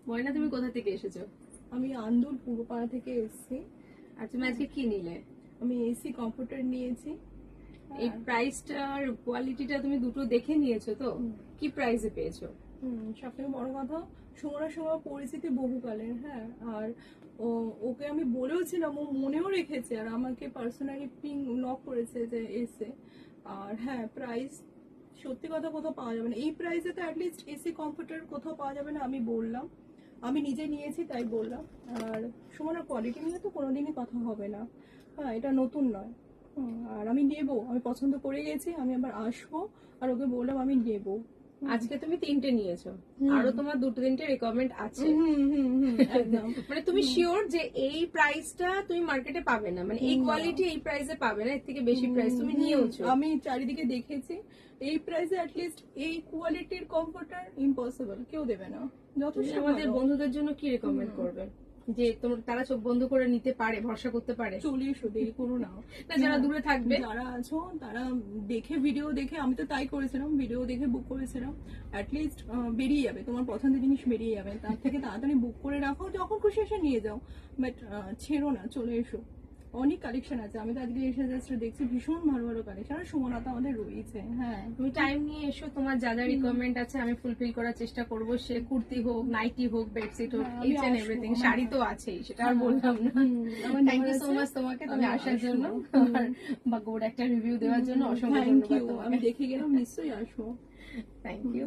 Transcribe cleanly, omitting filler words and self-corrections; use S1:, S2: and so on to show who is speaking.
S1: ময়না, তুমি কোথা থেকে এসেছো?
S2: আমি আন্দুল পূর্বপাড়া থেকে এসেছি।
S1: আর তুমি আজকে কি নিলে?
S2: আমি এসি কমফোর্টার নিয়েছি।
S1: এই প্রাইসটার কোয়ালিটিটা তুমি দুটো দেখে নিয়েছো তো? কি প্রাইসে পেয়েছো?
S2: সব থেকে বড় কথা, সুমনার সঙ্গে পরিচিতি বহুকালের। হ্যাঁ, আর ওকে আমি বলেওছিলাম, ও মনেও রেখেছে, আর আমাকে পার্সোনালি পিং নক করেছে যে এসে। আর হ্যাঁ, প্রাইস সত্যি কথা কোথাও পাওয়া যাবে না এই প্রাইসে, তো অ্যাটলিস্ট এসি কমফোর্টার কোথাও পাওয়া যাবে না। আমি বললাম, আমি নিজে নিয়েছি তাই বললাম। আর সুমনার কোয়ালিটি নিয়ে তো কোনোদিনই কথা হবে না। হ্যাঁ, এটা নতুন নয়। আর আমি নেবো, আমি পছন্দ করে গেছি, আমি আবার আসবো। আর ওকে বললাম আমি নেবো।
S1: আজকে তুমি 3টে নিয়েছো, আরো তোমার 2-3টে রিকমেন্ড আছে।
S2: একদম।
S1: মানে তুমি শিওর যে এই প্রাইসটা তুমি মার্কেটে পাবে না, মানে এই কোয়ালিটি এই প্রাইসে পাবে না, এর থেকে বেশি প্রাইস তুমি নিয়েওছো?
S2: আমি চারিদিকে দেখেছি, এই প্রাইসে অ্যাটলিস্ট এই কোয়ালিটির কমফোর্টার ইম্পসিবল, কেউ দেবে না। যথেষ্ট
S1: আমাদের
S2: ভালো।
S1: বন্ধুদের জন্য কি রেকমেন্ড করবে, যে তারা চোখ বন্ধ করে নিতে পারে, ভরসা করতে পারে?
S2: চলে এসো, দেরি করো না।
S1: না, যারা দূরে থাকবে,
S2: যারা আছো তারা দেখে, ভিডিও দেখে, আমি তো তাই করেছিলাম, ভিডিও দেখে বুক করেছিলাম। অ্যাটলিস্ট বেরিয়ে যাবে, তোমার পছন্দের জিনিস বেরিয়ে যাবে। তার থেকে তাড়াতাড়ি বুক করে রাখো, যখন খুশি এসে নিয়ে যাও। বাট ছেড়ো না, চলে এসো। অনেক কালেকশন আছে, আমি তো আজকে এসে জাস্ট দেখছি ভীষণ ভালো ভালো কালেকশন। আর সুমনা তো আমাদের রয়েছে। হ্যাঁ,
S1: তুমি টাইম নিয়ে এসো, তোমার যা যা রিকোয়ারমেন্ট আছে আমি ফুলফিল করার চেষ্টা করব। সে কুর্তি হোক, নাইটি হোক, বেডশিট হোক,
S2: আমি
S1: ইচ এন্ড
S2: আসবো।
S1: এভরিথিং। শাড়ি তো আছেই, সেটা আর বললাম না। থ্যাংক ইউ সো মাচ তোমাকে, তুমি আসার জন্য আর বা গুড একটা রিভিউ দেওয়ার জন্য অসংখ্য
S2: থ্যাংক
S1: ধন্যবাদ
S2: ইউ।
S1: তোমাকে।
S2: আমি দেখে গেলাম, নিশ্চয়ই আসবো।
S1: Thank you.